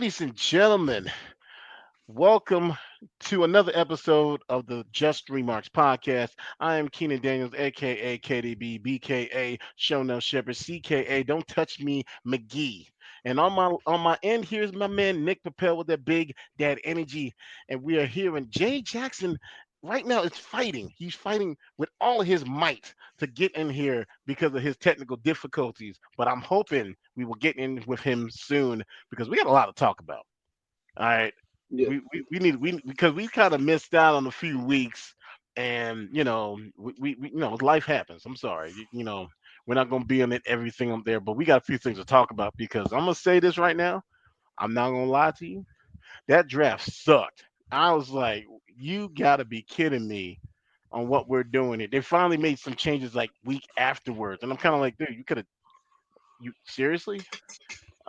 Ladies and gentlemen, welcome to another episode of the Just Remarks podcast. I am Keenan Daniels, aka KDB, BKA, Showno Shepherd, CKA, Don't Touch Me, McGee. And on my end, here's my man Nick Papel with that big dad energy. And we are here, and Jay Jackson right now is fighting. He's fighting with all his might to get in here because of his technical difficulties. But I'm hoping we will get in with him soon because we got a lot to talk about. All right. Yeah, We need we because we kind of missed out on a few weeks, and life happens. I'm sorry. We're not gonna be on it everything up there, but we got a few things to talk about because I'm gonna say this right now. I'm not gonna lie to you. That draft sucked. I was like, you gotta be kidding me on what we're doing. It. They finally made some changes like week afterwards, and I'm kind of like, dude, you could have. You seriously?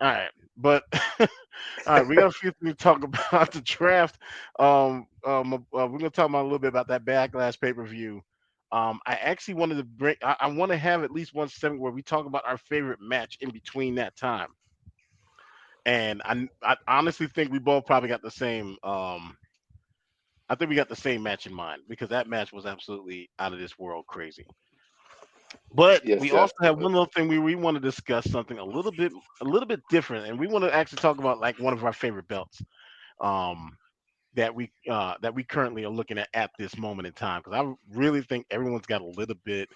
All right, but all right, we got a few things to talk about the draft. We're gonna talk about a little bit about that Backlash pay per view. I actually wanted to bring. I want to have at least one segment where we talk about our favorite match in between that time. And I honestly think we both probably got the same. I think we got the same match in mind because that match was absolutely out of this world crazy. But yes, we also have definitely. one little thing we want to discuss something a little bit different, and we want to actually talk about like one of our favorite belts. Um, that we currently are looking at this moment in time because I really think everyone's got a little bit.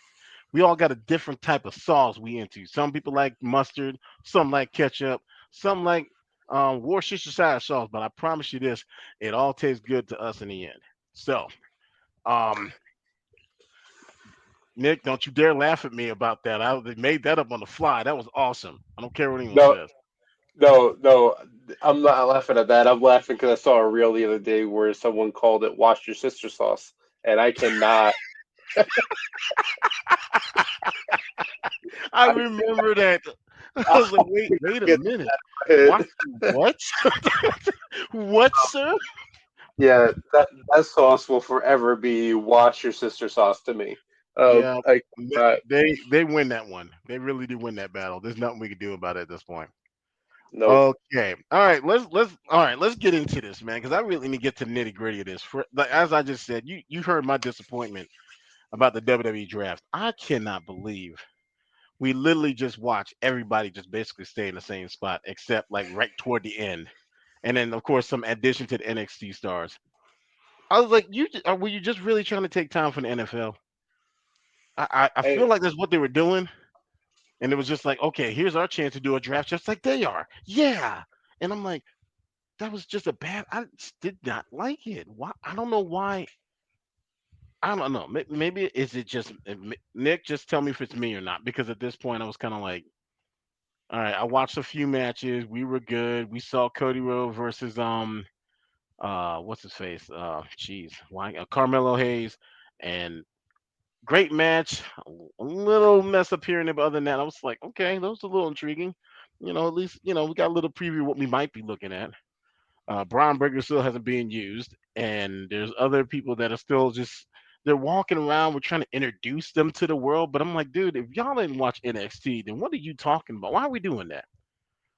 We all got a different type of sauce we into. Some people like mustard, some like ketchup, some like Worcestershire sauce. But I promise you this, it all tastes good to us in the end. So, um, Nick, don't you dare laugh at me about that. I made that up on the fly. That was awesome. I don't care what anyone No, says. no. I'm not laughing at that. I'm laughing because I saw a reel the other day where someone called it "wash your sister sauce," and I cannot. I I remember that. I was like, I'll wait a get minute. my head. Watch what? What, sir? Yeah, that sauce will forever be "wash your sister sauce" to me. Yeah, I they cannot. they win that one. They really do win that battle. There's nothing we can do about it at this point. Nope. Okay, all right. Let's get into this, man, because I really need to get to the nitty gritty of this. Like, as I just said, you heard my disappointment about the WWE draft. I cannot believe we literally just watched everybody just basically stay in the same spot, except like right toward the end, and then of course some addition to the NXT stars. I was like, were you just really trying to take time from the NFL? I feel Hey, like that's what they were doing, and it was just like, okay, here's our chance to do a draft just like they are. Yeah, and I'm like, that was just a bad. I just did not like it. Why? I don't know why. I don't know. Maybe is it just Nick? Just tell me if it's me or not. Because at this point, I was kind of like, all right. I watched a few matches. We were good. We saw Cody Rhodes versus what's his face? Jeez, why Carmelo Hayes, and great match. A little mess up here and there, but other than that, I was like, okay, that was a little intriguing. At least we got a little preview of what we might be looking at. Brian Breaker still hasn't been used, and there's other people that are still just they're walking around. We're trying to introduce them to the world, but I'm like, dude, if y'all didn't watch NXT, then what are you talking about? Why are we doing that?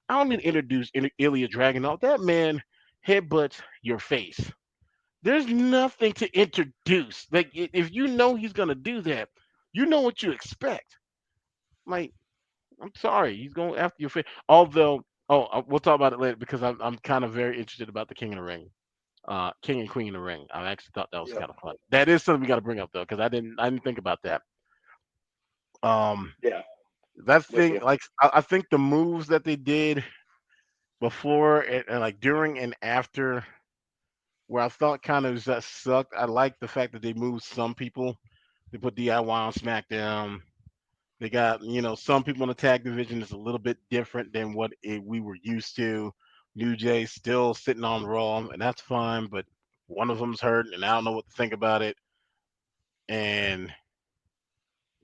I don't need to introduce Ilya Dragunov. That man headbutts your face. There's nothing to introduce. Like if you know he's gonna do that, you know what you expect. Like I'm sorry, he's going after your face. Although, we'll talk about it later because I'm kind of very interested about the King of the Ring, King and Queen of the Ring. I actually thought that was yeah, kind of fun. That is something we got to bring up though because I didn't think about that. Um, yeah, that with thing you. like I think the moves that they did before and like during and after where I thought kind of just sucked. I like the fact that they moved some people. They put DIY on SmackDown. They got, some people in the tag division is a little bit different than what we were used to. New Jay still sitting on Raw, and that's fine, but one of them's hurt, and I don't know what to think about it. And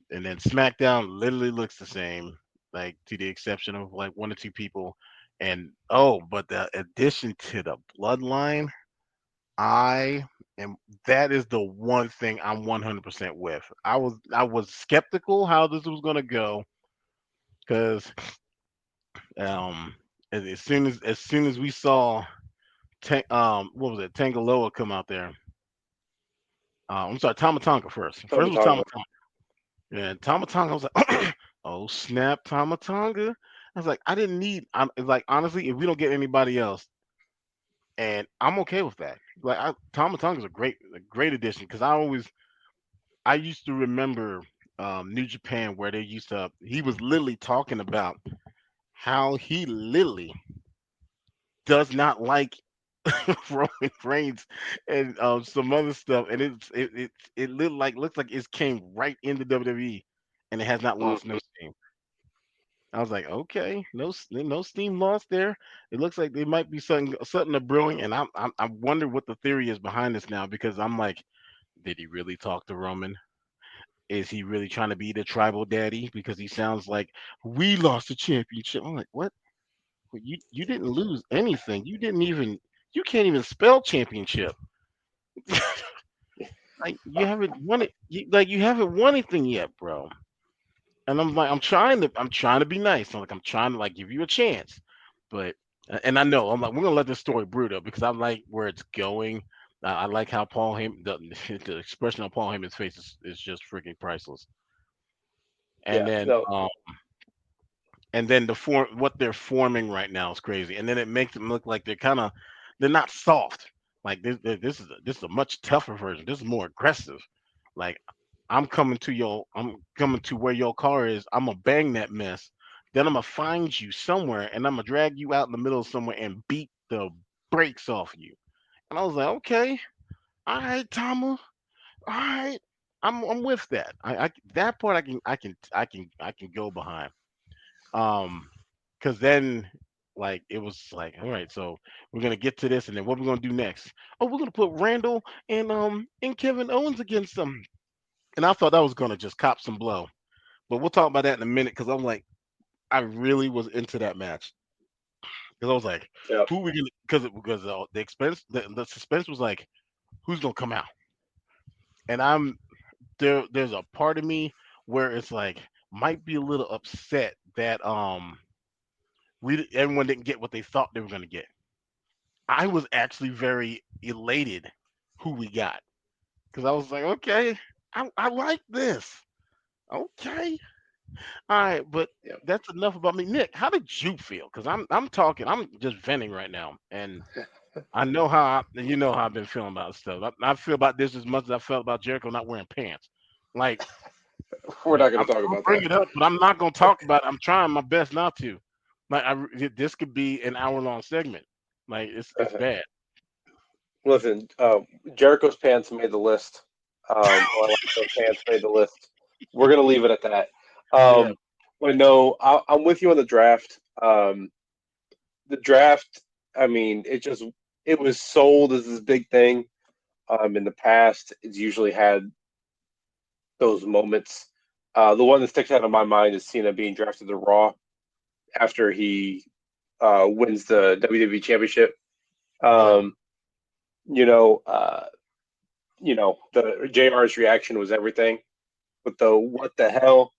then SmackDown literally looks the same, like to the exception of like one or two people. And but the addition to the bloodline, I am that is the one thing I'm 100% with. I was skeptical how this was gonna go because Um, as soon as we saw what was it, Tangaloa come out there. I'm sorry, Tamatonga first. First was Tomatonga. Tamatonga. Yeah, Tamatonga. I was like, oh snap, Tamatonga. I was like, I didn't need. I'm it's like honestly, if we don't get anybody else, and I'm okay with that. Like Tamatonga is a great addition because I used to remember New Japan where they used to. He was literally talking about how he literally does not like Roman Reigns and some other stuff, and looks like it came right into WWE, and it has not lost no Mhm. steam. I was like, okay, no steam lost there. It looks like there might be something brewing, and I wonder what the theory is behind this now because I'm like, did he really talk to Roman? Is he really trying to be the tribal daddy? Because he sounds like we lost the championship. I'm like, what? Well, you didn't lose anything. You can't even spell championship. Like you haven't won it. You haven't won anything yet, bro. And I'm like, I'm trying to be nice. I'm trying to like give you a chance, but and I know I'm like we're gonna let this story brew up because I like where it's going. I like how Paul Heyman the expression on Paul Heyman's face is just freaking priceless. And Yeah. then No. the form what they're forming right now is crazy. And then it makes them look like they're not soft. Like this is a much tougher version. This is more aggressive. Like I'm coming to where your car is. I'm gonna bang that mess. Then I'm gonna find you somewhere and I'm gonna drag you out in the middle of somewhere and beat the brakes off you. And I was like, okay, all right, Tama, all right. I'm with that. That part I can go behind. Um, because then like it was like, all right, so we're gonna get to this, and then what we're gonna do next? Oh, we're gonna put Randall and Kevin Owens against them, and I thought that was gonna just cop some blow, but we'll talk about that in a minute because I'm like, I really was into that match because I was like, Yeah. who we gonna because the suspense was like, who's gonna come out, and there's a part of me where it's like might be a little upset that everyone didn't get what they thought they were gonna get. I was actually very elated who we got because I was like, okay, I like this. Okay, all right, but Yeah. that's enough about me. Nick, how did you feel? Because I'm talking, I'm just venting right now, and I know you know how I've been feeling about stuff. I feel about this as much as I felt about Jericho not wearing pants. Like, We're not going to talk I'll about bring that. it up, but I'm not gonna talk about it. I'm trying my best not to. Like, this could be an hour-long segment. Like, it's bad. Listen, Jericho's pants made the list. Orlando's pants made the list. We're going to leave it at that. Yeah. But no, I'm with you on the draft. The draft, I mean, it was sold as this big thing. In the past, it's usually had those moments. The one that sticks out of my mind is Cena being drafted to Raw after he wins the WWE Championship. Yeah. Um, you know, uh, the JR's reaction was everything. But the what the hell,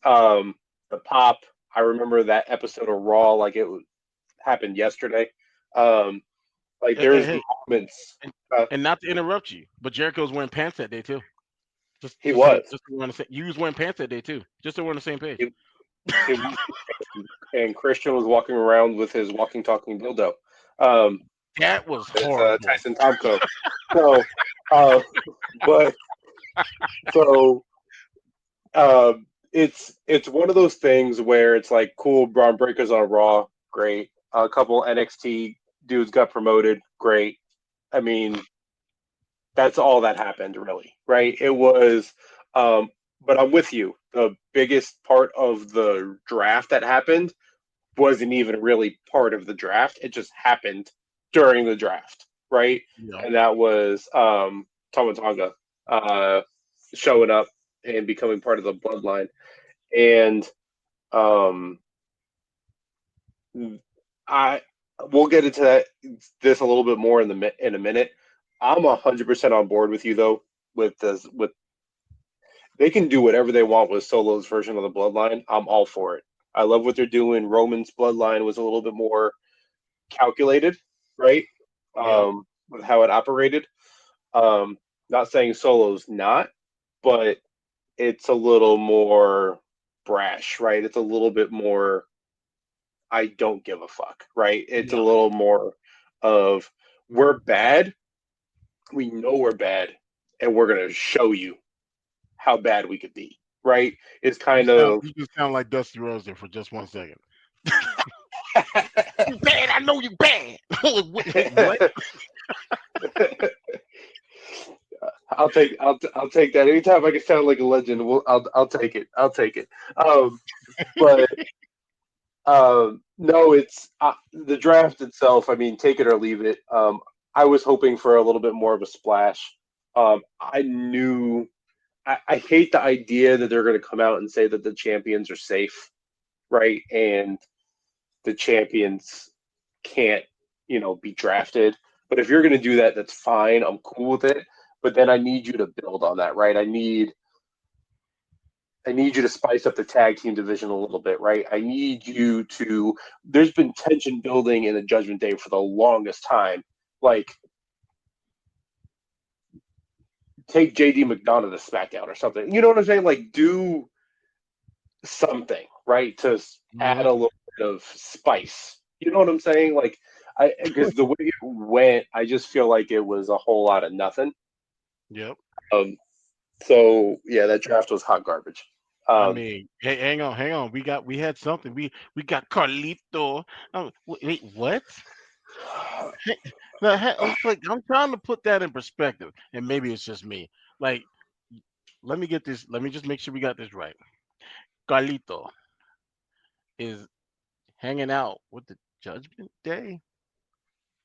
the pop. I remember that episode of Raw like happened yesterday. Um, like Hey, hey, there's hey, moments. and, Uh, and not to interrupt you, but Jericho's wearing pants that day too. Just, he just so, was. just so we're on the same. You was wearing pants that day too. Just so we're on the same page. He, he was. And Christian was walking around with his walking talking dildo. Um, That was it's horrible. Tyson Tomko. So, uh, but so it's one of those things where it's like cool. Braun Breaker's on Raw, great. A couple NXT dudes got promoted, great. I mean, that's all that happened, really, right? It was, um, but I'm with you. The biggest part of the draft that happened wasn't even really part of the draft. It just happened during the draft, right? Yeah. And that was Tama Tonga uh, showing up and becoming part of the bloodline. And um, I we'll get into this a little bit more in a minute. I'm 100% on board with you though. With this, with they can do whatever they want with Solo's version of the bloodline. I'm all for it. I love what they're doing. Roman's bloodline was a little bit more. calculated, right? Yep. With how it operated. Um, Not saying Solo's not, but it's a little more brash, right? It's a little bit more I don't give a fuck, right? It's a Yep. little more of we're bad, we know we're bad, and we're gonna show you how bad we could be, right? It's kind of You just sound like Dusty Rose there for just 1 second. You bad. I know you bad. Wait, what? I'll take that anytime I can sound like a legend. I'll take it. I'll take it. But no, it's the draft itself. I mean, take it or leave it. I was hoping for a little bit more of a splash. I knew I hate the idea that they're going to come out and say that the champions are safe, right? And the champions can't, be drafted. But if you're going to do that, that's fine. I'm cool with it. But then I need you to build on that, right? I need you to spice up the tag team division a little bit, right? I need you to. There's been tension building in the Judgment Day for the longest time. Like, take JD McDonough to SmackDown or something. You know what I'm saying? Like, do something, right? To add Mhm. a little bit of spice. You know what I'm saying? Like, because the way it went, I just feel like it was a whole lot of nothing. Yep. Um, so yeah, that draft was hot garbage. I Um, mean, hey, hang on. We had something. We got Carlito. Wait, what? Hey, now, it's like I'm trying to put that in perspective, and maybe it's just me. Like, let me get this. Let me just make sure we got this right. Carlito is hanging out with the Judgment Day.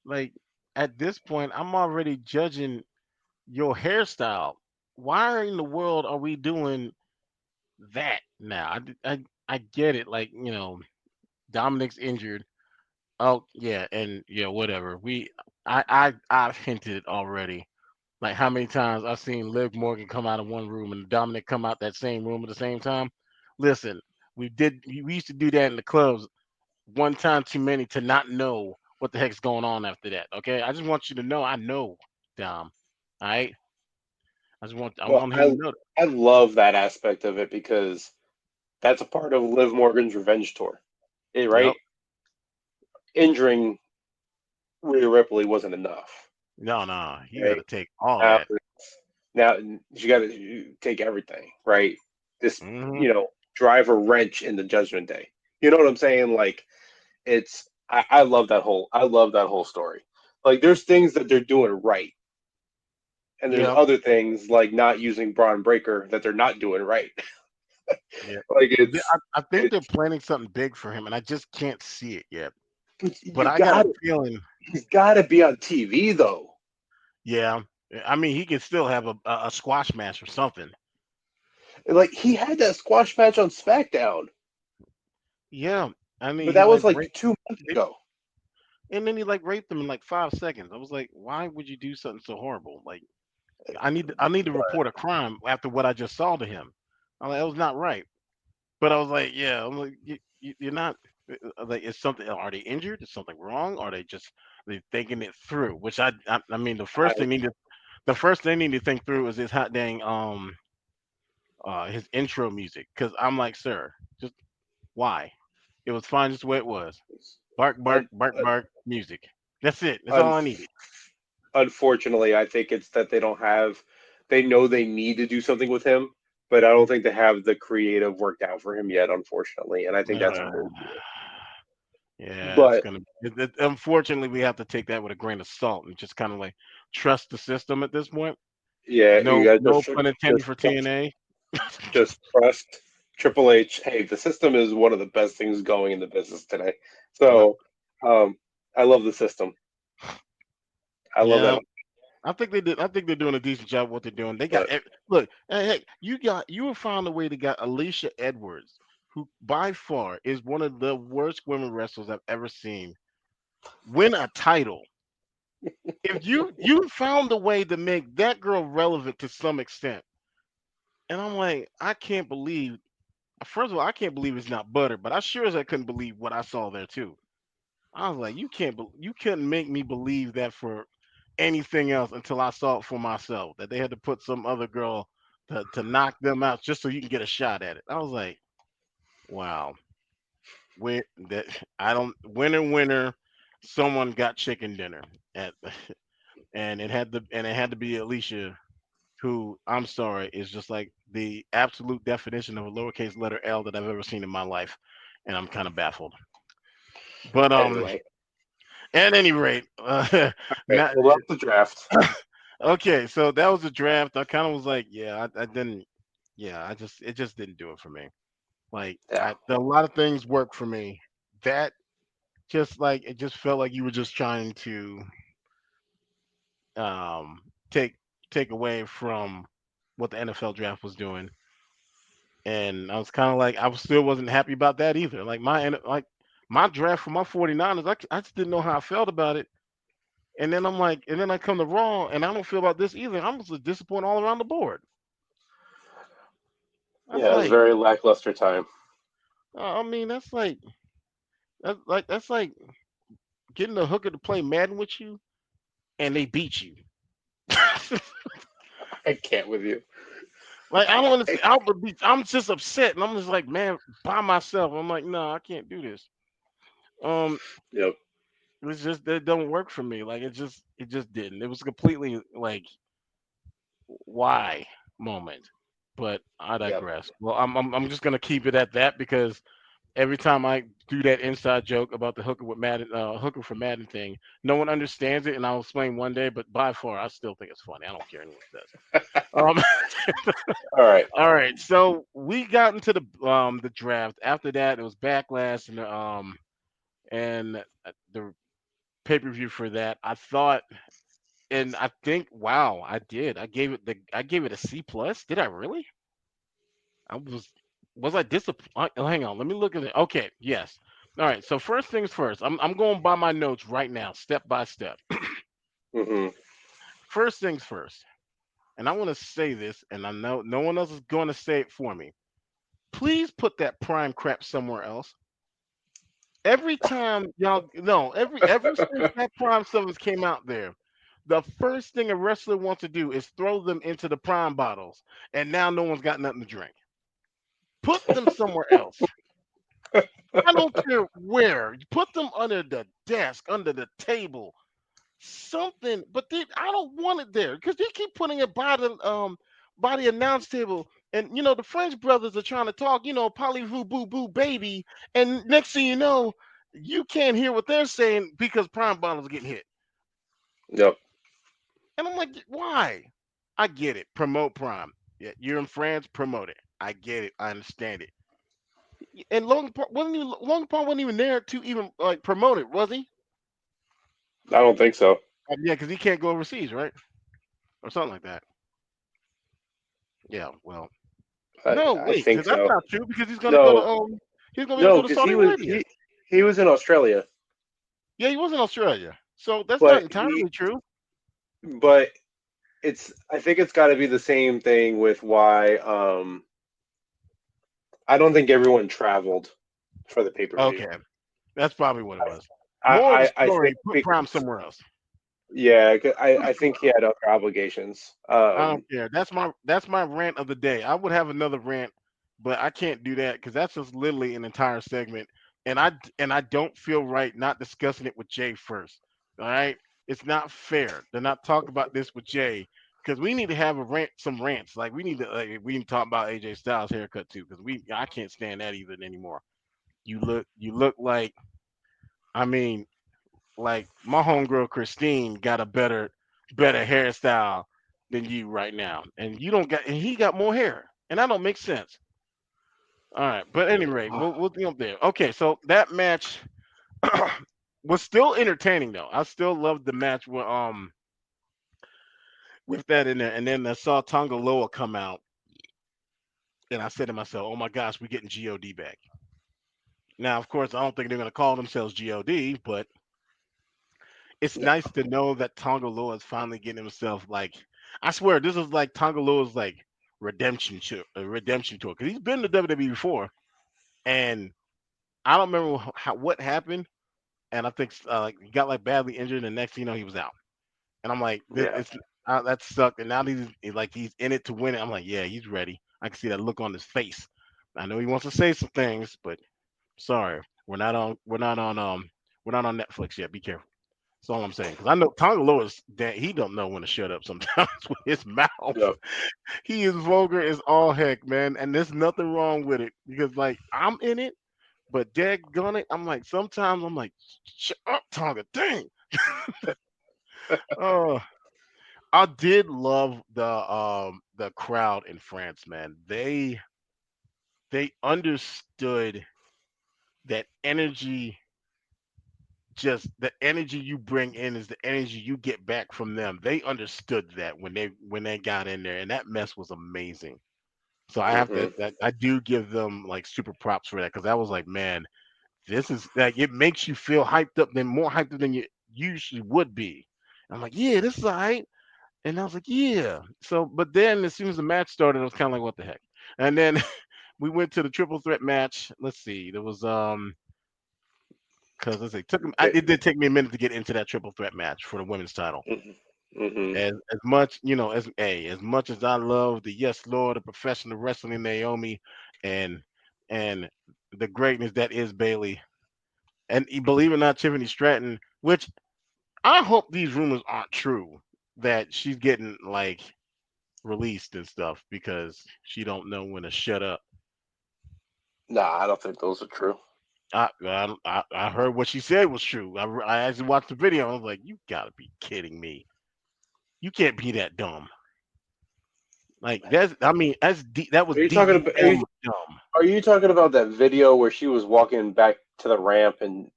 Like, at this point, I'm already judging your hairstyle. Why in the world are we doing that now? I get it. Like, Dominic's injured. Oh yeah, and yeah, whatever. I've hinted already. Like how many times I've seen Liv Morgan come out of one room and Dominic come out that same room at the same time. Listen, we used to do that in the clubs one time too many to not know what the heck's going on after that. Okay, I just want you to know I know, Dom. All right, I well, want him to I know that. I love that aspect of it because that's a part of Liv Morgan's revenge tour, Yep. right? Injuring Rhea Ripley wasn't enough, No, no, he got right? to take all Now, that. now you got to take everything, right? This, Hmm. drive a wrench in the Judgment Day. You know what I'm saying? Like, I love that whole story. Like, there's things that they're doing right, and there's Yeah, other things like not using Braun Breaker that they're not doing right. yeah. Like, I think they're it's planning something big for him, and I just can't see it yet. But you I got a got feeling, he's got to be on TV though. yeah. I mean, he can still have a squash match or something. Like, he had that squash match on SmackDown, Yeah, I mean, but he that was like like raped, 2 months ago. and then he like raped them in like 5 seconds. I was like, why would you do something so horrible? Like, I need to report a crime after what I just saw to him. I'm like, that was not right. But I was like, yeah, I'm like, you're not. Like, is something? Are they injured? Is something wrong? Are they thinking it through? Which I mean, I, the first thing they need to think through is his hot dang his intro music. Because I'm like, sir, just why? It was fine just the way it was. Bark, bark, un, bark, bark, music. That's it. That's un, all I needed. Unfortunately, I think it's that they don't have. They know they need to do something with him, but I don't think they have the creative worked out for him yet. Unfortunately, and I think that's Uh, what they're doing. yeah, it's But gonna. Unfortunately, we have to take that with a grain of salt and just kind of like trust the system at this point. yeah, you No, got no pun intended just for trust, TNA. just trust Triple H. Hey, the system is one of the best things going in the business today. Yep. So, um, I love the system. I love Yeah, that. I think they did. I think they're doing a decent job of what they're doing. They got But look. Hey, you have found a way to get Alicia Edwards, who by far is one of the worst women wrestlers I've ever seen, win a title. If you found a way to make that girl relevant to some extent, and I'm like, I can't believe. First of all, I can't believe it's not butter, but I sure as I couldn't believe what I saw there too. I was like, you couldn't make me believe that for anything else until I saw it for myself. That they had to put some other girl to knock them out just so you can get a shot at it. I was like, wow, win that I don't winner. Someone got chicken dinner at, and it had to be Alicia, who I'm sorry is just like the absolute definition of a lowercase letter L that I've ever seen in my life, and I'm kind of baffled. But Anyway, at any rate, okay, not well, that's the draft. okay. So that was a draft. I kind of was like, yeah, I didn't. Yeah, it just didn't do it for me. Like Yeah, a lot of things worked for me. That just like it just felt like you were just trying to um take take away from what the NFL draft was doing, and I was kind of like still wasn't happy about that either. Like my draft for my 49ers, I just didn't know how I felt about it. And then I'm like, and then I come to Raw, and I don't feel about this either. I'm just disappointed all around the board. That's yeah, it was a like, very lackluster time. I mean, that's like getting a hooker to play Madden with you, and they beat you. I can't with you. Like I don't understand. I'm just upset, and I'm just like, man, by myself. I'm like, no, I can't do this. Um, Yep. it's just that don't work for me. Like it just didn't. It was completely like why moment. But I Yep. digress. Well, I'm just gonna keep it at that because every time I do that inside joke about the hooker with Madden, hooker for Madden thing, no one understands it, and I'll explain one day. But by far, I still think it's funny. I don't care anyone says. Um, All right. all right, so we got into the draft. After that, it was Backlash and the pay per view for that. I thought, and I think, wow, I did. I gave it a C plus. Did I really? I was I disappointed? Hang on, let me look at it. Okay, yes. All right. So first things first. I'm going by my notes right now, step by step. Hmm. First things first, and I want to say this, and I know no one else is going to say it for me. Please put that prime crap somewhere else. Every time y'all no, ever since that prime stuff has came out there, the first thing a wrestler wants to do is throw them into the prime bottles, and now no one's got nothing to drink. Put them somewhere else. I don't care where. You put them under the desk, under the table, something. But I don't want it there because they keep putting it by the announce table. And the French brothers are trying to talk. Polly Voo Boo Boo Baby. And next thing you know, you can't hear what they're saying because Prime bottles getting hit. Yep. And I'm like, why? I get it. Promote Prime. Yeah, you're in France. Promote it. I get it. I understand it. And Logan Paul wasn't even there to even like promote it, was he? I don't think so. Yeah, because he can't go overseas, right? Or something like that. Yeah. Well, no, I wait, think because that's so. not true. Because No, he's gonna be able to no, go to because Saudi Arabia. he was in Australia, Yeah, he was in Australia, so that's not but he entirely true. but it's I think it's got to be the same thing with why I don't think everyone traveled for the pay per view. Okay, that's probably what it was. More of the I think story, put Prime somewhere else. yeah, I think he had other obligations. I don't care. That's my rant of the day. I would have another rant, but I can't do that because that's just literally an entire segment, and I don't feel right not discussing it with Jay first. All right, it's not fair to not talk about this with Jay because we need to have some rants. Like we need to talk about AJ Styles haircut too because I can't stand that even anymore. You look like I mean like my homegirl Christine got a better hairstyle than you right now, and he got more hair, and that don't make sense. All right, but at any rate, we'll be up there. Okay, so that match was still entertaining though. I still loved the match with that in there, and then I saw Tonga Loa come out, and I said to myself, "Oh my gosh, we're getting God back." Now, of course, I don't think they're gonna call themselves God, but it's No, nice to know that Tonga Loa is finally getting himself like. I swear, this is like Tonga Loa's like redemption tour because he's been to WWE before, and I don't remember what happened, and I think like he got like badly injured, and the next thing you know, he was out. And I'm like, this, Yeah. it's that sucked. And now he's in it to win it. I'm like, yeah, he's ready. I can see that look on his face. I know he wants to say some things, but sorry, we're not on Netflix yet. Be careful. That's all I'm saying. Because I know Tonga Lois that he don't know when to shut up sometimes with his mouth. Yep. He is vulgar as all heck, man. And there's nothing wrong with it because like I'm in it, but daggone it, I'm like sometimes I'm like, shut up, Tonga, dang. Oh, I did love the crowd in France, man. They understood that energy, just the energy you bring in is the energy you get back from them. They understood that when they got in there, and that mess was amazing. So I have to Hmm. that I do give them like super props for that because I was like, man, this is like it makes you feel hyped up, than more hyped up than you usually would be. I'm like, yeah, this is all right. And I was like, yeah. So, but then as soon as the match started, I was kind of like, what the heck? And then we went to the triple threat match. Let's see, there was because let's see, it did take me a minute to get into that triple threat match for the women's title. Hmm. As much as much as I love the Yes Lord of professional wrestling, Naomi, and and the greatness that is Bailey, and believe it or not, Tiffany Stratton, which I hope these rumors aren't true that she's getting like released and stuff because she don't know when to shut up. Nah, I don't think those are true. I heard what she said was true. I actually watched the video. I was like, you gotta be kidding me. You can't be that dumb. Like that's I mean that was Are you talking about? DEM dumb. Are you talking about that video where she was walking back to the ramp and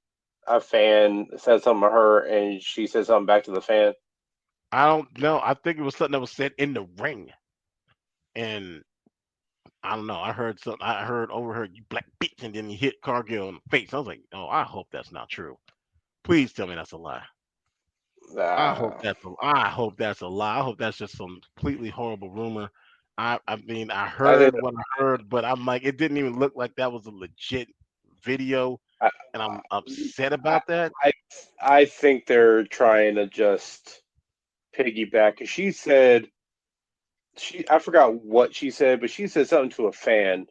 a fan said something to her and she said something back to the fan? I don't know. I think it was something that was said in the ring, and I don't know. I heard something. I heard overheard you black bitch, and then you hit Cargill in the face. I was like, oh, I hope that's not true. Please tell me that's a lie. Nah, I hope that's a lie. I hope that's just some completely horrible rumor. I mean I I think heard what I heard, but I'm like it didn't even look like that was a legit video, I, and I'm upset I, about that. I I think they're trying to just piggyback. 'Cause she said I forgot what she said, but she said something to a fan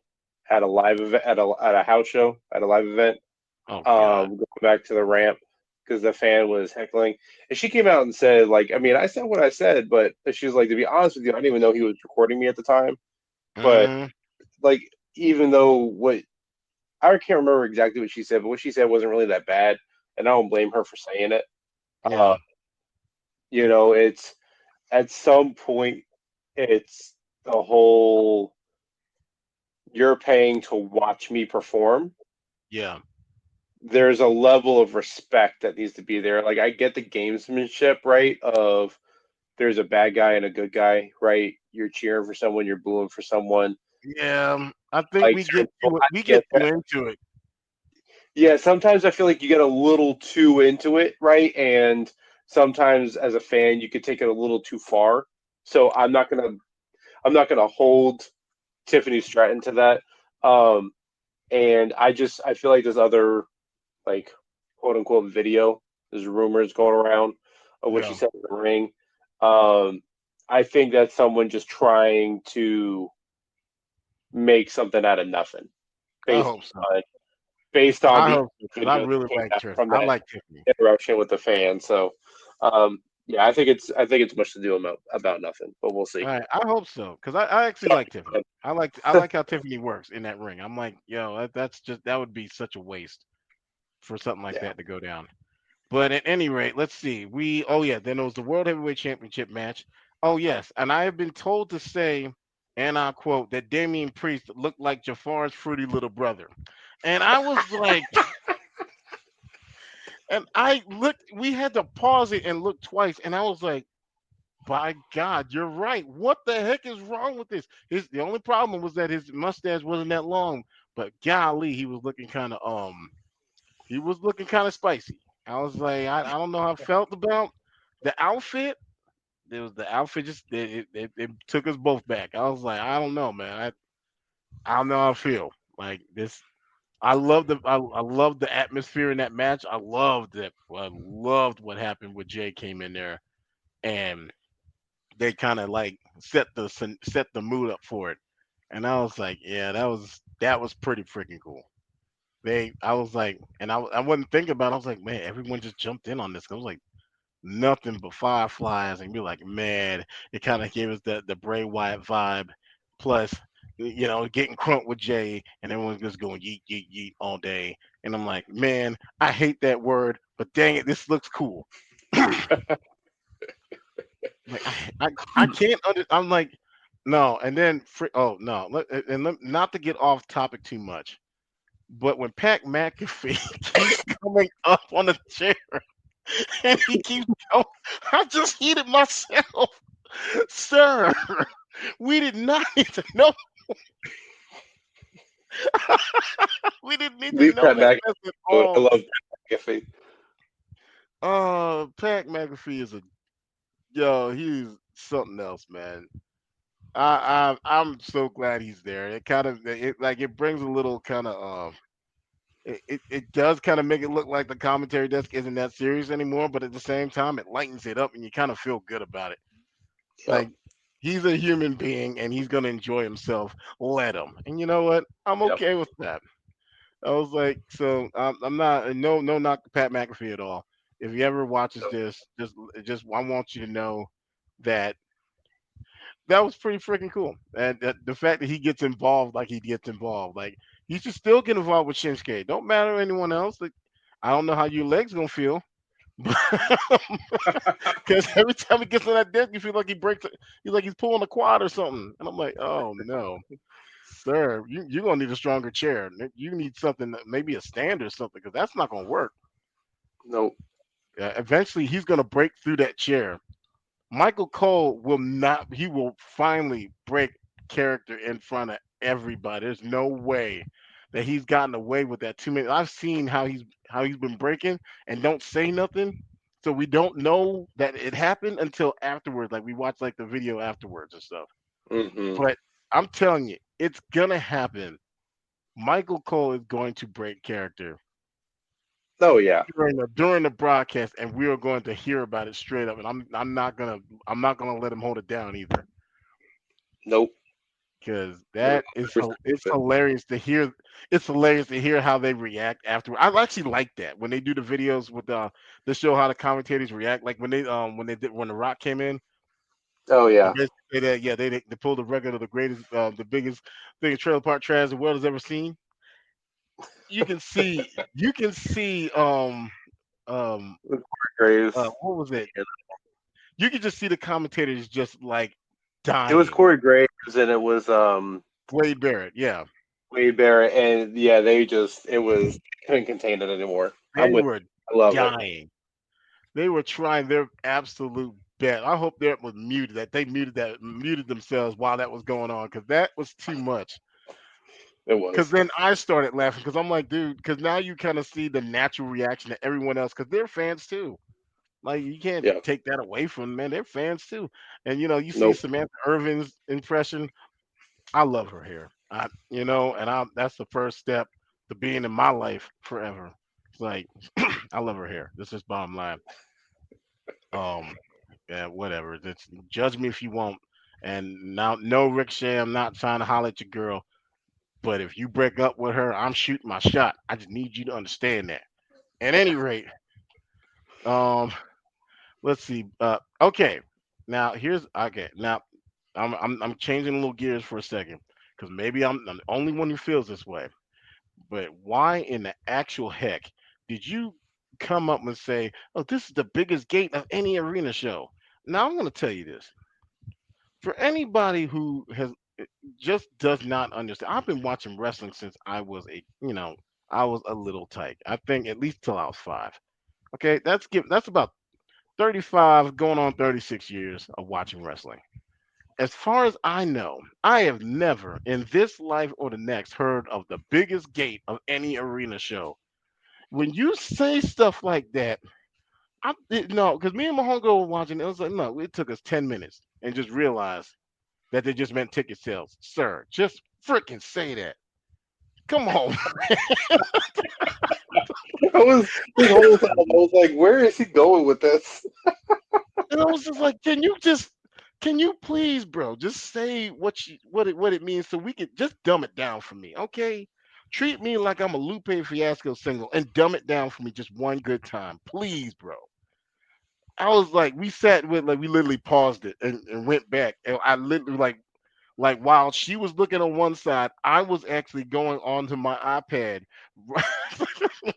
at a live event at a house show at a live event. Oh God. Going back to the ramp because the fan was heckling, and she came out and said, like, I mean, I said what I said, but she was like, to be honest with you, I didn't even know he was recording me at the time. But Mm, like, even though what I can't remember exactly what she said, but what she said wasn't really that bad, and I don't blame her for saying it. Uh, yeah, it's at some point, it's the whole you're paying to watch me perform. yeah, There's a level of respect that needs to be there. Like I get the gamesmanship, right? Of there's a bad guy and a good guy, right? You're cheering for someone, you're booing for someone. yeah. I think Like certain people, I we get get too that. into it. Yeah, sometimes I feel like you get a little too into it, right? And sometimes as a fan, you could take it a little too far. So I'm not gonna hold Tiffany Stratton to that. Um, and I feel like there's other like quote unquote video. There's rumors going around of what she Yeah, said in the ring. Um, I think that's someone just trying to make something out of nothing I based hope so. on based on I the hope so because I video really that came like back Trish. from I that like Tiffany. interruption with the fan. So yeah, I think it's much to do about nothing, but we'll see. All right, I hope so because I actually like Tiffany. I like how Tiffany works in that ring. I'm like, yo, that's just that would be such a waste for something like Yeah. that to go down. But at any rate, let's see. Oh yeah, then it was the World Heavyweight Championship match. Oh yes, and I have been told to say, and I quote, that Damian Priest looked like Jafar's fruity little brother. And I was like, and I looked, we had to pause it and look twice, and I was like, by God, you're right. What the heck is wrong with this? The only problem was that his mustache wasn't that long, but golly, he was looking kind of spicy. I was like, I don't know how I felt about the outfit. There was the outfit just it took us both back. I was like, I don't know, man. I don't know how I feel like this. I loved the atmosphere in that match. I loved it. I loved what happened when Jay came in there and they kind of like set the mood up for it. And I was like, yeah, that was pretty freaking cool. I was like, and I wasn't thinking about it. I was like, man, everyone just jumped in on this. I was like, nothing but fireflies, and you're like, man, it kind of gave us the Bray Wyatt vibe. Plus, getting crunk with Jay, and everyone's just going yeet yeet yeet all day. And I'm like, man, I hate that word, but dang it, this looks cool. Like I can't I'm like, no, and then oh no, not to get off topic too much, but when Pat McAfee keeps coming up on the chair and he keeps going, I just heated myself, sir. We did not need to know. We didn't need to Leave know Pat that McAfee. mess at I all. love Pat McAfee. Pat McAfee is a yo. He's something else, man. I'm so glad he's there. It kind of it brings a little kind of it does kind of make it look like the commentary desk isn't that serious anymore, but at the same time it lightens it up and you kind of feel good about it. Yep. Like he's a human being and he's gonna enjoy himself. Let him. And you know what? I'm Yep. okay with that. I was like, so I'm not no knock to Pat McAfee at all. If he ever watches Yep. this, just I want you to know that that was pretty freaking cool. And the fact that he gets involved like he gets involved, like he should still get involved with Shinsuke. Don't matter anyone else. Like I don't know how your legs gonna feel, because every time he gets on that desk, you feel like he breaks. He's like he's pulling a quad or something, and I'm like, oh no, sir, you're gonna need a stronger chair. You need something, maybe a stand or something, because that's not gonna work. Nope. Eventually, he's gonna break through that chair. Michael Cole will not. He will finally break character in front of everybody. There's no way that he's gotten away with that too many. I've seen how he's been breaking and don't say nothing, so we don't know that it happened until afterwards. Like we watch like the video afterwards and stuff. Hmm. But I'm telling you, it's gonna happen. Michael Cole is going to break character Oh yeah. during the broadcast, and we are going to hear about it straight up. And I'm not gonna let him hold it down either, Nope. because You're that is 100% it's open. hilarious to hear. It's hilarious to hear how they react afterward. I actually like that when they do the videos with the show how the commentators react. Like when the Rock came in, Oh and yeah. basically say that yeah they pulled the record of the biggest trailer park trash the world has ever seen. You can see um Graves. what was it? You can just see the commentators just like It was dying. Corey Graves and it was Wade Barrett, yeah, Wade Barrett, and yeah, they just it was couldn't contain it anymore. I'm they with. were I love it. dying. They were trying their absolute best. I hope that was muted. That muted themselves while that was going on, because that was too much. It Because was. then I started laughing because I'm like, dude, because now you kind of see the natural reaction to everyone else because they're fans too. Like you can't Yeah. take that away from them, man. They're fans too. And you see Nope. Samantha Irvin's impression. I love her hair. And that's the first step to being in my life forever. It's like I love her hair. This is bottom line. Um, yeah, whatever. Just judge me if you want. And now, no, Rick Shay, I'm not trying to holler at your girl. But if you break up with her, I'm shooting my shot. I just need you to understand that. At any rate, um, let's see. Okay, now here's okay. Now I'm changing a little gears for a second because maybe I'm the only one who feels this way. But why in the actual heck did you come up and say, "Oh, this is the biggest gate of any arena show"? Now I'm going to tell you this for anybody who just does not understand. I've been watching wrestling since I was a little tyke. I think at least till I was 5. Okay, that's about 35 going on 36 years of watching wrestling. As far as I know, I have never in this life or the next heard of the biggest gate of any arena show. When you say stuff like that, no, because me and my homegirl were watching. It was like, no, it took us 10 minutes and just realized that they just meant ticket sales. Sir, just freaking say that. Come on. I was this whole time. I was like, where is he going with this? And I was just like, can you please, bro, just say what it means so we could just dumb it down for me, okay? Treat me like I'm a Lupe Fiasco single and dumb it down for me just one good time, please, bro. I was like, we sat with like we literally paused it and went back, and I literally like while she was looking on one side, I was actually going onto my iPad,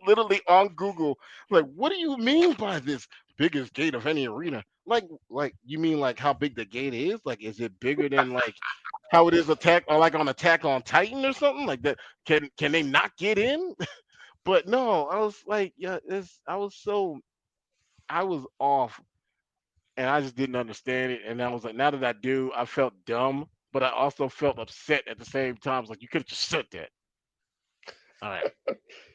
literally on Google. Like, what do you mean by this biggest gate of any arena? Like you mean like how big the gate is? Like, is it bigger than like how it is attack or like on Attack on Titan or something like that? Can they not get in? But no, I was like, yeah, I was off and I just didn't understand it. And I was like, now that I do, I felt dumb, but I also felt upset at the same time. It's like you could have just said that. All right,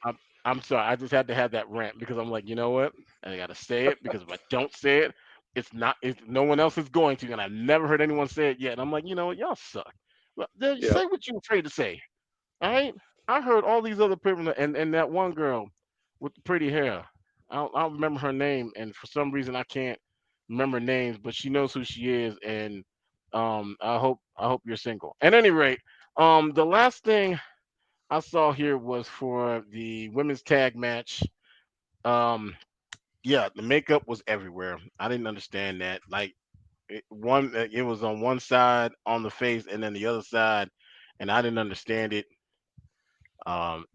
I'm I'm sorry. I just had to have that rant because I'm like, you know what? I gotta say it because if I don't say it, it's not. It's, no one else is going to, and I've never heard anyone say it yet. And I'm like, you know what? Y'all suck. Well, then Yeah, say what you're afraid to say. All right. I heard all these other people, and that one girl with the pretty hair. I don't remember her name, and for some reason I can't remember names, but she knows who she is, and I hope you're single. At any rate, the last thing I saw here was for the women's tag match. Um, yeah, the makeup was everywhere. I didn't understand that. Like it was on one side on the face, and then the other side, and I didn't understand it.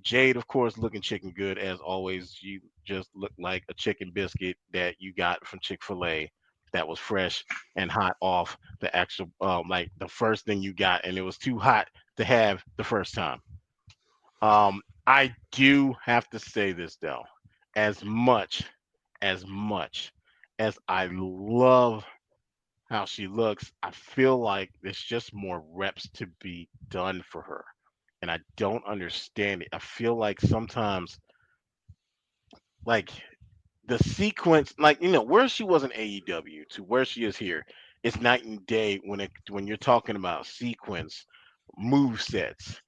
Jade, of course, looking chicken good as always. You just look like a chicken biscuit that you got from Chick Fil A, that was fresh and hot off the actual, like the first thing you got, and it was too hot to have the first time. I do have to say this though, as much, as much as I love how she looks, I feel like there's just more reps to be done for her, and I don't understand it. I feel like sometimes, like the sequence, like where she was in AEW to where she is here, it's night and day when you're talking about sequence, move sets,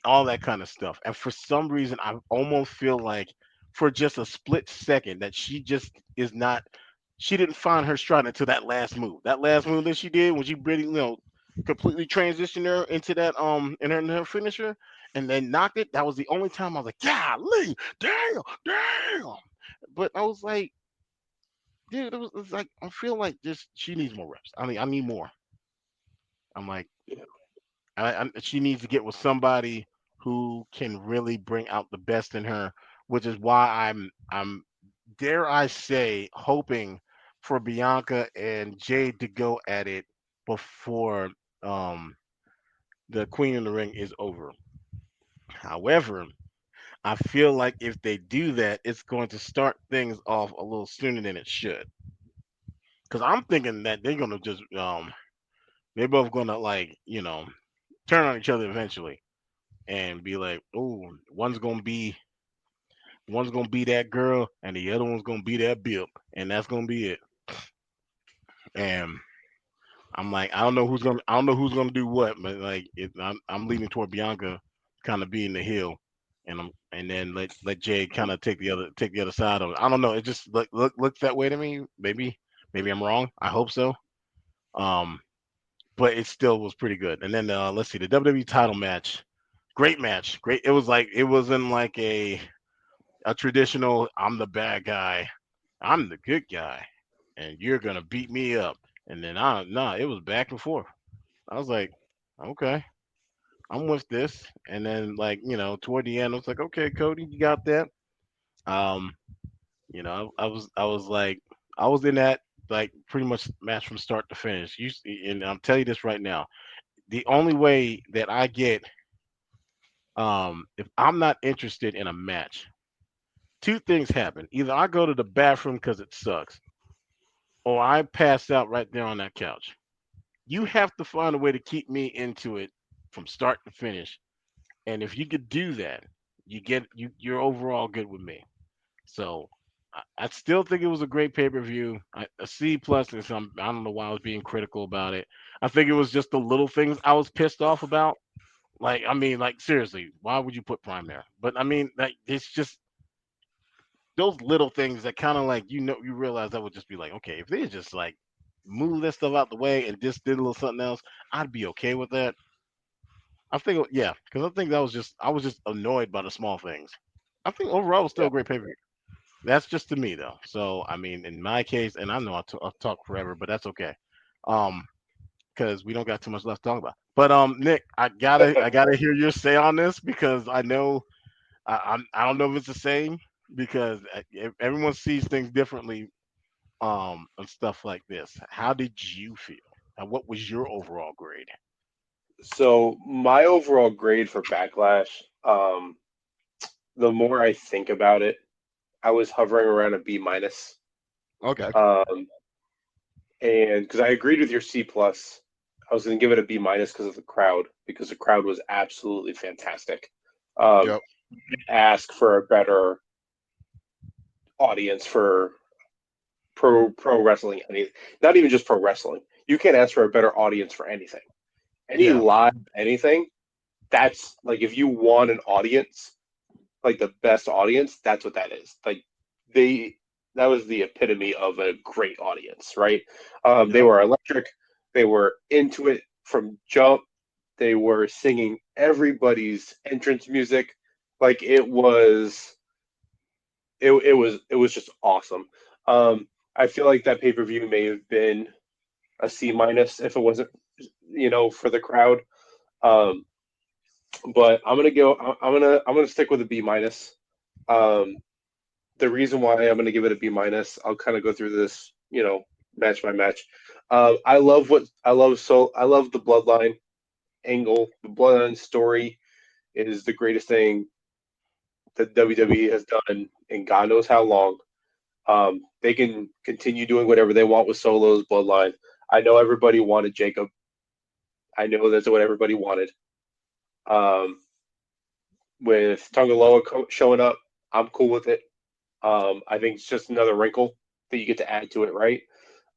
all that kind of stuff. And for some reason, I almost feel like for just a split second that she just is not. She didn't find her stride until that last move. That last move that she did when she really, completely transitioned her into that in her finisher and then knocked it. That was the only time I was like, "Golly, damn, damn." But I was like, dude, it was like I feel like just she needs more reps. I mean, I need more. I'm like, yeah, she needs to get with somebody who can really bring out the best in her, which is why I'm dare I say hoping for Bianca and Jade to go at it before um the Queen in the Ring is over. However, I feel like if they do that, it's going to start things off a little sooner than it should. Because I'm thinking that they're gonna just they're both gonna like turn on each other eventually and be like, oh, one's gonna be that girl and the other one's gonna be that bip, and that's gonna be it. And I'm like, I don't know who's gonna do what, but like I'm leaning toward Bianca kind of being the heel, and then let Jay kind of take the other side of it. I don't know. It just looks that way to me. Maybe I'm wrong. I hope so. Um, but it still was pretty good. And then let's see the WWE title match. Great match. Great. It wasn't like a traditional I'm the bad guy, I'm the good guy, and you're gonna beat me up. And then it was back and forth. I was like, okay, I'm with this. And then like toward the end, I was like, okay, Cody, you got that. Um, I was like, I was in that like pretty much match from start to finish. And I'm telling you this right now, the only way that I get if I'm not interested in a match, two things happen. Either I go to the bathroom because it sucks, or I pass out right there on that couch. You have to find a way to keep me into it from start to finish. And if you could do that, you're overall good with me. So I still think it was a great pay per view. A C plus. And some I don't know why I was being critical about it. I think it was just the little things I was pissed off about. Like, I mean, like seriously, why would you put Prime there? But I mean, like it's just those little things that kind of like you realize that would just be like, okay, if they just like move that stuff out the way and just did a little something else, I'd be okay with that. I think yeah, because I think that was just I was just annoyed by the small things. I think overall it was still Yeah. a great pay per view. That's just to me though. So I mean, in my case, and I know I'll talk forever, but that's okay. Um, because we don't got too much left to talk about. But Nick, I gotta hear your say on this because I know I don't know if it's the same because everyone sees things differently. And stuff like this. How did you feel? And what was your overall grade? So my overall grade for Backlash, the more I think about it, I was hovering around a B minus. Okay. Um, and because I agreed with your C plus, I was going to give it a B minus because the crowd was absolutely fantastic. Um, Yep. ask for a better audience for pro wrestling, not even just pro wrestling. You can't ask for a better audience for anything. Any Yeah. live anything, that's like if you want an audience, like the best audience, that's what that is. Like they that was the epitome of a great audience, right? They Yep. were electric. They were into it from jump. They were singing everybody's entrance music. Like it was just awesome. I feel like that pay per view may have been a C minus if it wasn't, for the crowd. Um, but I'm gonna go. I'm gonna stick with a B minus. Um, the reason why I'm gonna give it a B minus, I'll kind of go through this, match by match. I love the bloodline angle. The bloodline story is the greatest thing that WWE has done in God knows how long. They can continue doing whatever they want with Solo's bloodline. I know everybody wanted Jacob. I know that's what everybody wanted. Um, with Tongaloa showing up, I'm cool with it. I think it's just another wrinkle that you get to add to it, right?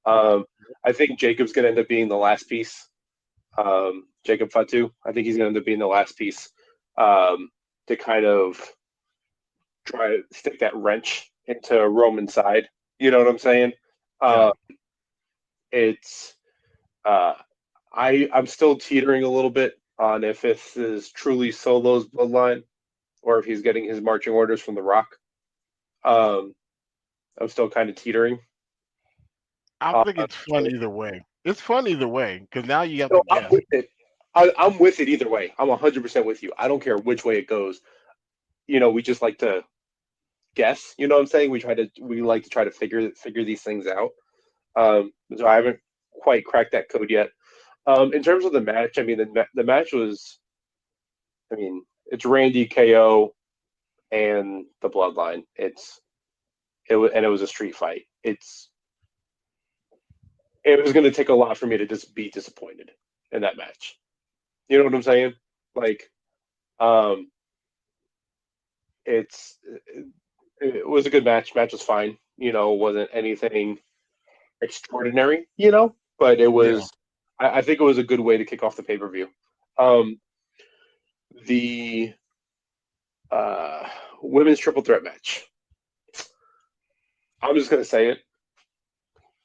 Um, I think Jacob's going to end up being the last piece. Jacob Fatu, I think he's going to end up being the last piece to kind of try to stick that wrench into Roman's side. You know what I'm saying? Yeah. Uh, it's uh, I'm still teetering a little bit on if this is truly Solo's bloodline or if he's getting his marching orders from The Rock. Um, I'm still kind of teetering. I Uh, think it's fun either way. It's fun either way because now you have to so I'm guess. with it. I'm with it either way. I'm 100% with you. I don't care which way it goes. We just like to guess. You know what I'm saying? We like to try to figure these things out. So I haven't quite cracked that code yet. In terms of the match, I mean the match was, I mean, it's Randy KO and the Bloodline. It was a street fight. It was going to take a lot for me to just be disappointed in that match. You know what I'm saying? Like, um, it's it was a good match. Match was fine. Wasn't anything extraordinary. But it Yeah. was. I think it was a good way to kick off the pay per view. Um, the uh, women's triple threat match. I'm just gonna say it.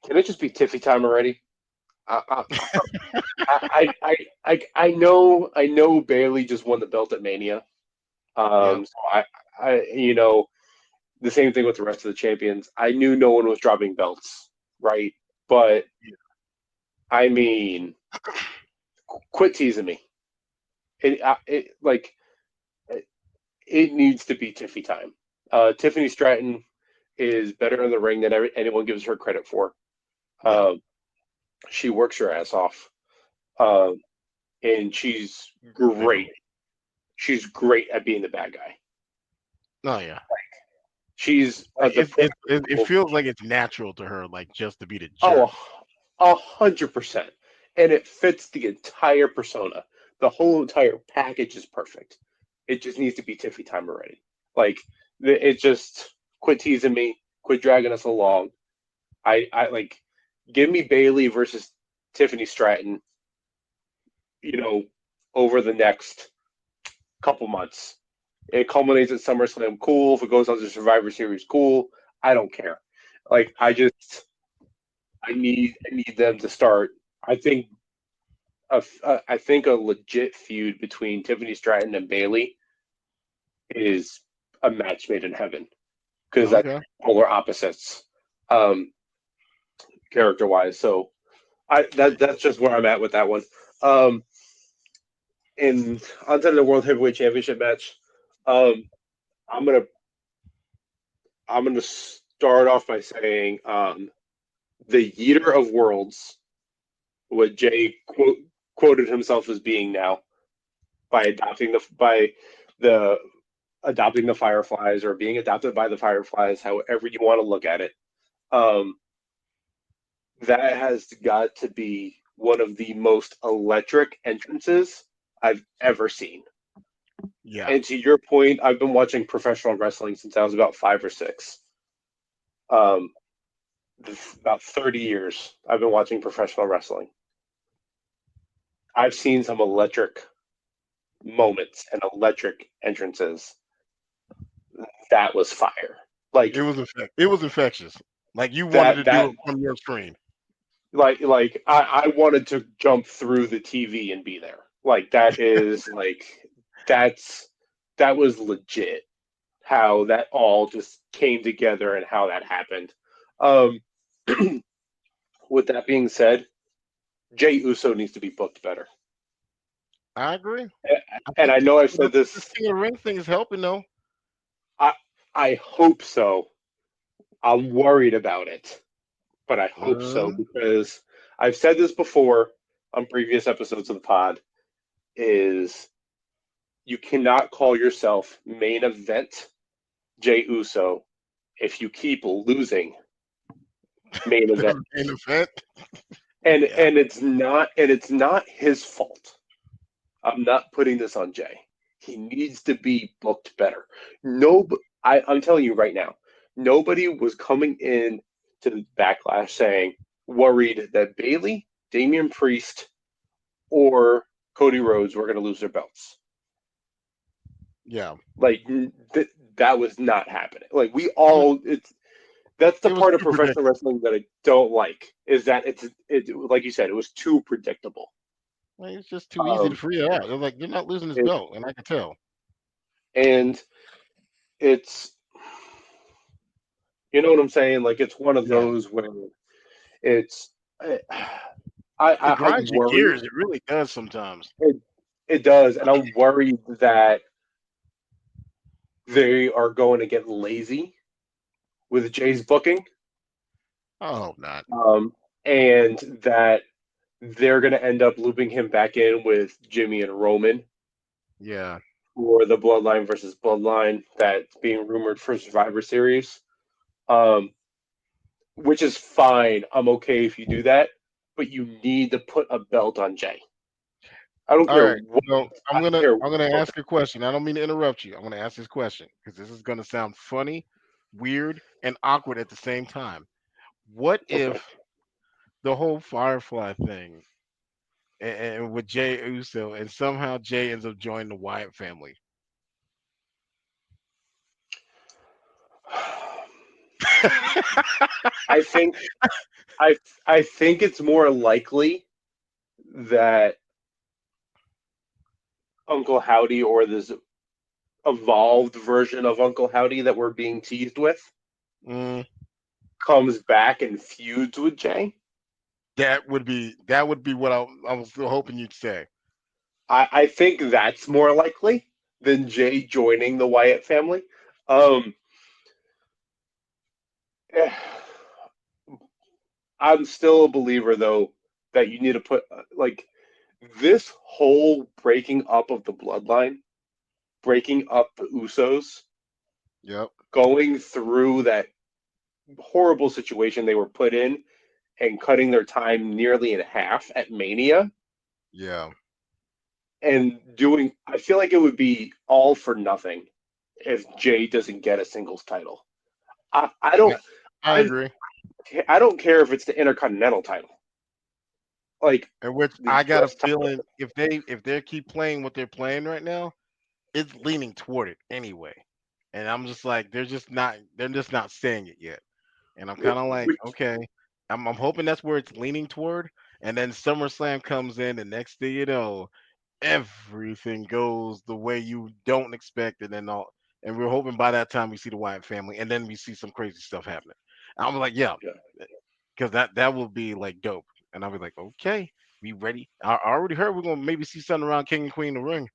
Can it just be Tiffy time already? I I know Bailey just won the belt at Mania. Yep. So the same thing with the rest of the champions. I knew no one was dropping belts, right? But I mean, quit teasing me. Like it needs to be Tiffy time. Tiffany Stratton is better in the ring than anyone gives her credit for. Yeah. Um, she works her ass off, um, and she's great. Agree. She's great at being the bad guy. Oh yeah. She's Like, the it feels like it's natural to her, like just to be the jerk. oh 100%, and it fits the entire persona. The whole entire package is perfect. It just needs to be Tiffy time already. Like it just quit teasing me, quit dragging us along. I like give me Bailey versus Tiffany Stratton. You know, over the next. couple months. It culminates at SummerSlam, cool. If it goes on to Survivor Series, cool. I don't care. Like I need them to start. I think I think a legit feud between Tiffany Stratton and Bailey is a match made in heaven because that's Okay. polar opposites, um, character wise. So that's just where I'm at with that one. Um, and onto the World Heavyweight Championship match. Um, I'm gonna I'm gonna start off by saying the Yeater of Worlds, what Jay quoted himself as being now by the adopting the Fireflies or being adopted by the Fireflies, however you want to look at it. Um, that has got to be one of the most electric entrances I've ever seen. Yeah. And to your point, I've been watching professional wrestling since I was about 5 or 6. Um, about 30 years I've been watching professional wrestling. I've seen some electric moments and electric entrances. That was fire. Like It was infectious. Like you wanted to that do that it from your screen. like I wanted to jump through the TV and be there. Like that is like that's that was legit how that all just came together and how that happened. Um, with that being said, Jay Uso needs to be booked better. I agree. I And think I know I've said the this. King of the Ring thing is helping though. I I hope so. I'm worried about it, but I hope so Uh, because I've said this before on previous episodes of the pod. Is you cannot call yourself main event Jay Uso if you keep losing main event. the main event. And Yeah. it's not his fault. I'm not putting this on Jay. He needs to be booked better. No, I'm telling you right now, nobody was coming in to the Backlash saying worried that Bailey, Damian Priest, or Cody Rhodes were going to lose their belts. Yeah. Like that was not happening. Like we all, that's the It was part of too professional predictable. wrestling that I don't like is that it like you said, it was too predictable. Like, it's just too easy to Um, free it out. They're like, you're not losing this it, belt, and I can tell. and it's you know what I'm saying. Like it's one of Yeah. those where it's It I'm grinds your worried. gears. It really does sometimes. It it does, and I'm worried that they are going to get lazy with Jay's booking, I hope not. um, and that they're going to end up looping him back in with Jimmy and Roman Yeah. for the Bloodline versus Bloodline that's being rumored for Survivor Series. Um, which is fine. I'm okay if you do that, but you need to put a belt on Jay. I don't All care right. what. So I don't care I'm gonna what. ask a question. I don't mean to interrupt you. I'm gonna ask this question because this is gonna sound funny, weird, and awkward at the same time. What Okay. if the whole Firefly thing and with Jay Uso and somehow Jay ends up joining the Wyatt family? I think I I think it's more likely that Uncle Howdy or this evolved version of Uncle Howdy that we're being teased with Mm, comes back and feuds with Jay. that would be what I was still hoping you'd say. I think that's more likely than Jay joining the Wyatt family. Um, eh, I'm still a believer though that you need to put like this whole breaking up of the bloodline, breaking up the Usos, Yep. going through that horrible situation they were put in and cutting their time nearly in half at Mania Yeah. and doing I feel like it would be all for nothing if Jay doesn't get a singles title. I don't I I agree. I don't care if it's the Intercontinental title. Like In which the I got a US title. feeling if they keep playing what they're playing right now, it's leaning toward it anyway. And I'm just like, they're just not saying it yet. And I'm kind of like, Which, okay, I'm hoping that's where it's leaning toward. And then SummerSlam comes in, and next thing you know, everything goes the way you don't expect, and then all. And we're hoping by that time we see the Wyatt family, and then we see some crazy stuff happening. I'm like, yeah, yeah, because that will be like dope. And I'll be like, okay, we ready? I already heard we're gonna maybe see something around King and Queen of the Ring,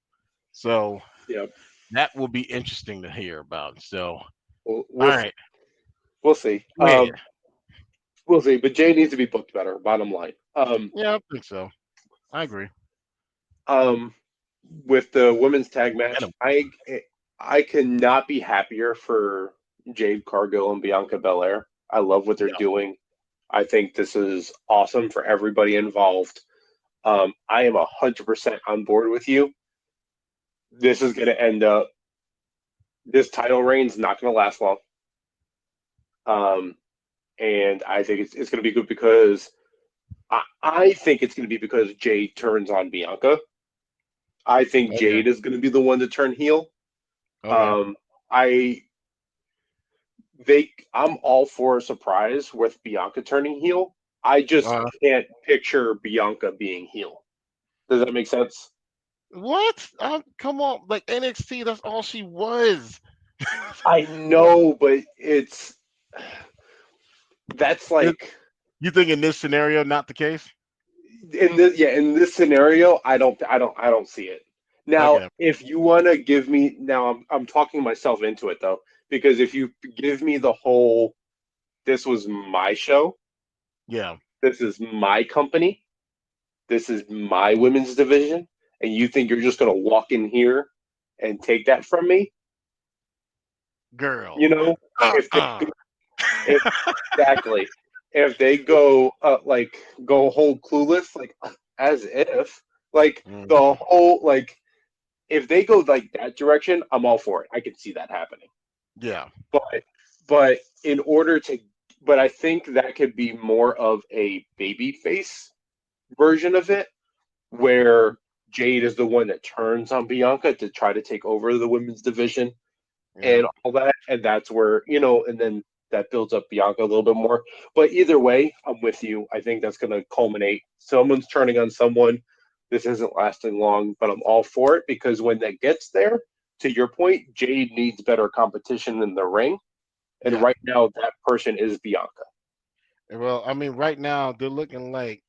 so yeah. that will be interesting to hear about. So, We'll, all we'll right, we'll see. go ahead. We'll see. But Jay needs to be booked better. Bottom line. Yeah, I think so. I agree. Um, with the women's tag Get match, 'em. I cannot be happier for Jade Cargill and Bianca Belair. I love what they're Yeah. doing. I think this is awesome for everybody involved. I am 100% on board with you. This is going to end up. This title reign's not going to last long. Um, and I think it's going to be good because I think it's going to be because Jade turns on Bianca. I think Okay. Jade is going to be the one to turn heel. Okay. Um, I I'm all for a surprise with Bianca turning heel. I just Uh, can't picture Bianca being heel. Does that make sense? what? Come on, like NXT. That's all she was. I know, but it's that's It- like you think in this scenario, not the case? in this scenario, I don't see it. Now, Okay. if you want to give me now, I'm talking myself into it though, because if you give me the whole this was my show, Yeah. this is my company, this is my women's division, and you think you're just going to walk in here and take that from me, Girl. you know, if they Uh-uh. if exactly if they go like go whole clueless like as if like Mhm. the whole like if they go like that direction, I'm all for it. I can see that happening. Yeah. But but in order to but I think that could be more of a baby face version of it where Jade is the one that turns on Bianca to try to take over the women's division Yeah. and all that. And that's where, and then that builds up Bianca a little bit more. But either way, I'm with you. I think that's going to culminate. Someone's turning on someone. This isn't lasting long, but I'm all for it because when that gets there, to your point, Jade needs better competition in the ring. And Yeah. right now, that person is Bianca. Well, I mean, right now they're looking like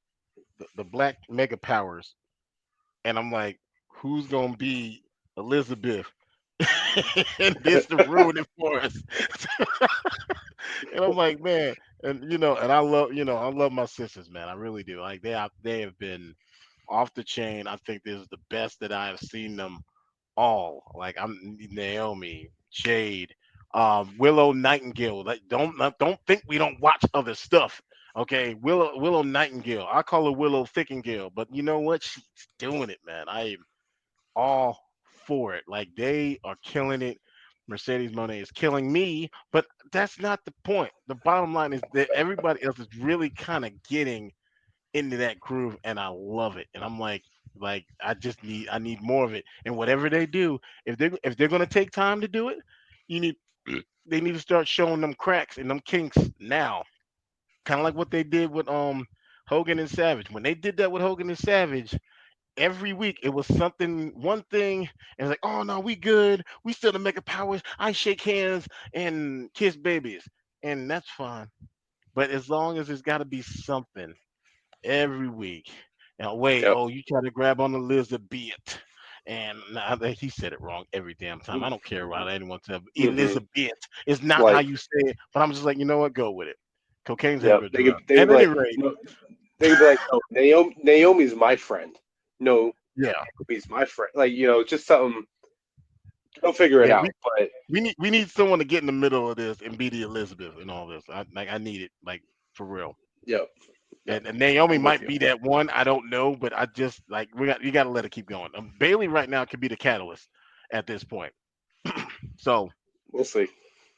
the black mega powers, and I'm like, who's gonna be Elizabeth? And this to ruin it for us. And I'm like, man, and and I love my sisters, man. I really do. Like they have been off the chain. I think this is the best that I have seen them all. Like I'm Naomi, Jade, Willow Nightingale. Like don't think we don't watch other stuff. Okay, Willow Nightingale. I call her Willow Thickingale, but you know what? She's doing it, man. I am all for it. Like they are killing it. Mercedes Monet is killing me, but that's not the point. The bottom line is that everybody else is really kind of getting into that groove, and I love it. And I'm like I need more of it. And whatever they do, if they're gonna take time to do it, you need they need to start showing them cracks and them kinks now. Kind of like what they did with Hogan and Savage. When they did that with Hogan and Savage, every week it was something one thing, and it's like, oh no, we good, we still the mega powers, I shake hands and kiss babies, and that's fine. But as long as it's got to be something every week. Now wait, Yep. oh, you try to grab on the Elizabeth, and nah, he said it wrong every damn time. I don't care about anyone said Mm-hmm. Elizabeth. It's not how Like, you say it, but I'm just like, you know what, go with it. Cocaine's yep. everywhere. They At could be any like, rate, no, they could be like, no, Naomi's my friend. No, yeah, Naomi's my friend. Like, just something. They'll figure it yeah, out. But we need someone to get in the middle of this and be the Elizabeth and all this. I need it, like, for real. yep, yep. And Naomi I'm with might you. be that one. I don't know, but I just like you got to let it keep going. Bailey right now could be the catalyst at this point. So We'll see.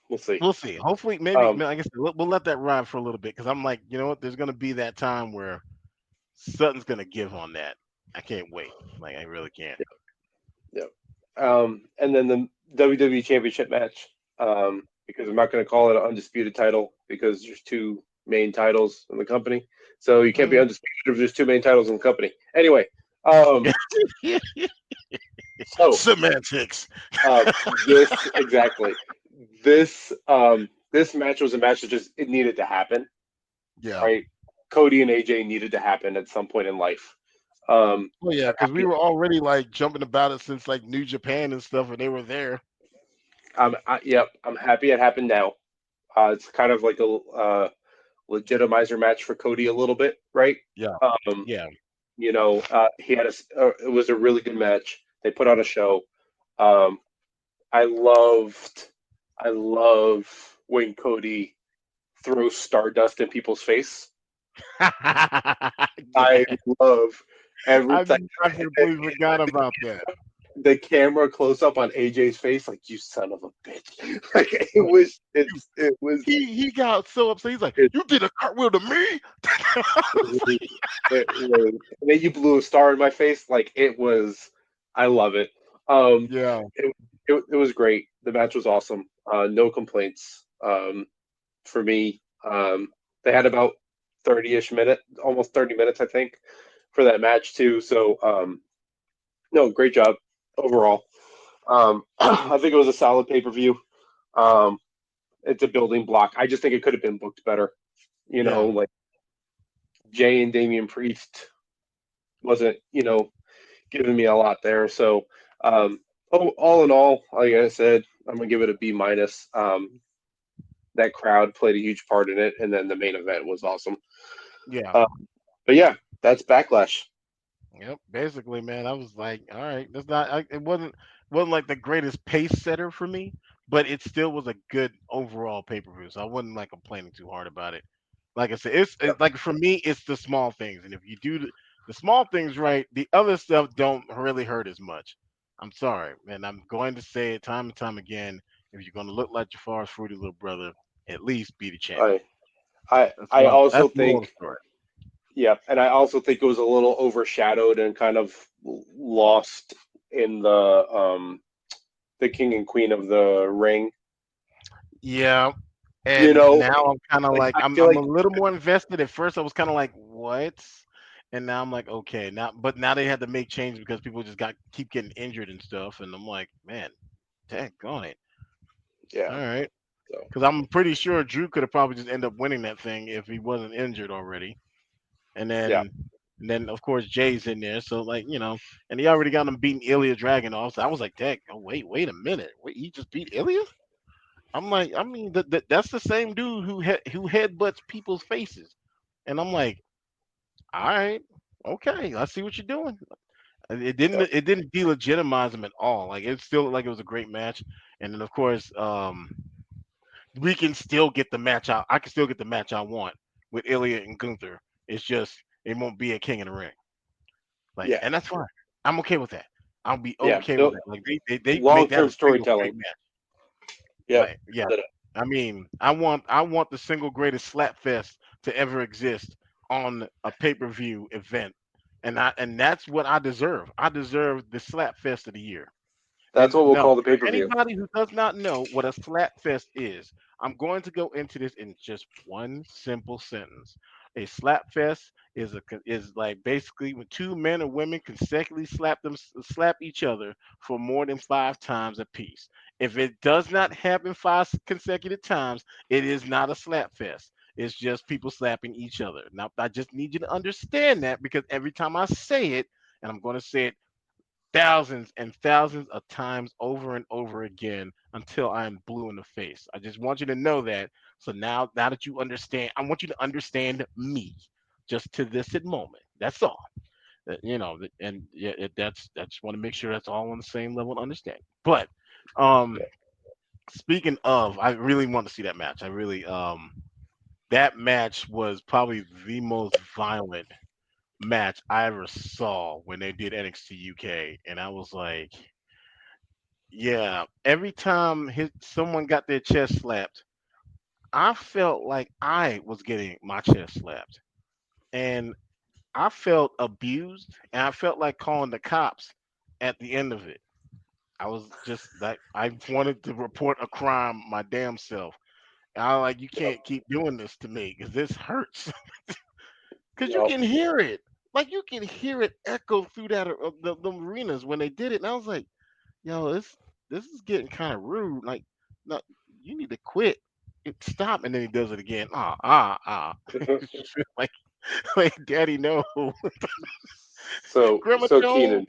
We'll see. we'll see. Hopefully, maybe Um, like I said, we'll let that ride for a little bit because I'm like, you know what? There's gonna be that time where Sutton's gonna give on that. I can't wait. Like I really can't. yep. And then the WWE Championship match, because I'm not going to call it an undisputed title because there's two main titles in the company. So you can't be Mhm. undisputed if there's two main titles in the company. Anyway, um, so Semantics. uh, this exactly this match was a match that just it needed to happen, Yeah. right? Cody and AJ needed to happen at some point in life. Um, Well, yeah, because we were already like jumping about it since like New Japan and stuff, and they were there. yep, I'm happy it happened now. It's kind of like a legitimizer match for Cody a little bit, right? Yeah. Um, Yeah. he had it was a really good match. They put on a show. Um, I loved, I love when Cody throws stardust in people's face. I Yeah. love every I time I completely forgot about that. the camera close up on AJ's face, like you son of a bitch. Like Like, you, it was he got so upset. He's like, it, "You did a cartwheel to me." I was was like, it was. And then you blew a star in my face. Like it was. I love it. Um, yeah. it was great. The match was awesome. No complaints. For me, they had about 30-ish minute, almost 30 minutes, I think, for that match too. So no, great job overall. I think it was a solid pay per view. Um, it's a building block. I just think it could have been booked better. Yeah. Like Jay and Damian Priest wasn't, giving me a lot there. So, all in all, like I said, I'm gonna give it a B minus. That crowd played a huge part in it, and then the main event was awesome. Yeah. Uh, but yeah, that's Backlash. Yep. Basically, man, I was like, all right, that's not. It wasn't like the greatest pace setter for me, but it still was a good overall pay per view. So I wasn't like complaining too hard about it. Like I said, it's like for me, it's the small things, and if you do the small things right, the other stuff don't really hurt as much. I'm sorry, and I'm going to say it time and time again. If you're going to look like Jafar's fruity little brother, at least be the champion. I I also That's the moral of think, the story. yeah, and I also think it was a little overshadowed and kind of lost in the king and queen of the ring. Yeah, You and know, now I'm kind of like like I feel I'm a like little more invested. At first, I was kind of like, what? And now I'm like, okay, now they had to make change because people just got keep getting injured and stuff, and I'm like, man, dang on it. All yeah. right, So because I'm pretty sure Drew could have probably just ended up winning that thing if he wasn't injured already. And yeah, then and then of course Jay's in there, so like and he already got him beating Ilya Dragunov. So I was like, dang, oh wait a minute, wait, he just beat Ilya? I'm like, I mean, that's the same dude who headbutts people's faces, and I'm like, all right, okay, I see what you're doing. yeah. It didn't delegitimize him at all. Like it still looked like it was a great match, and then of course, we can still get the match out. I can still get the match I want with Ilya and Gunther. It's just it won't be a King in the Ring. Like, Yeah, and that's fine. I'm okay with that. I'll be yeah. okay with No, that. Like they long made that term a single storytelling. great match. Yep. Like, yeah, Did I mean, I want the single greatest slap fest to ever exist on a pay-per-view event. And that's what I deserve. I deserve the slap fest of the year. That's And what we'll no, call the pay for per view. anybody who does not know what a slap fest is, I'm going to go into this in just one simple sentence. A slap fest is like basically when two men or women consecutively slap each other for more than 5 times apiece. If it does not happen 5 consecutive times, it is not a slap fest. It's just people slapping each other. Now, I just need you to understand that because every time I say it, and I'm going to say it thousands and thousands of times over and over again until I am blue in the face. I just want you to know that. So now that you understand, I want you to understand me just to this moment. That's all. And yeah, that's I just want to make sure that's all on the same level of understanding. But um, speaking of, I really want to see that match. I really that match was probably the most violent match I ever saw when they did NXT UK, and I was like, yeah, every time someone got their chest slapped, I felt like I was getting my chest slapped. And I felt abused and I felt like calling the cops at the end of it. I was just like I wanted to report a crime my damn self. And I was like, you Yep. can't keep doing this to me because this hurts. Because you Yep. can hear it. Like you can hear it echo through that the arenas when they did it. And I was like, yo, this is getting kind of rude. Like, no, you need to quit. It stop, and then he does it again. Like, like, Daddy, no, So Grandma so Joan. Keenan.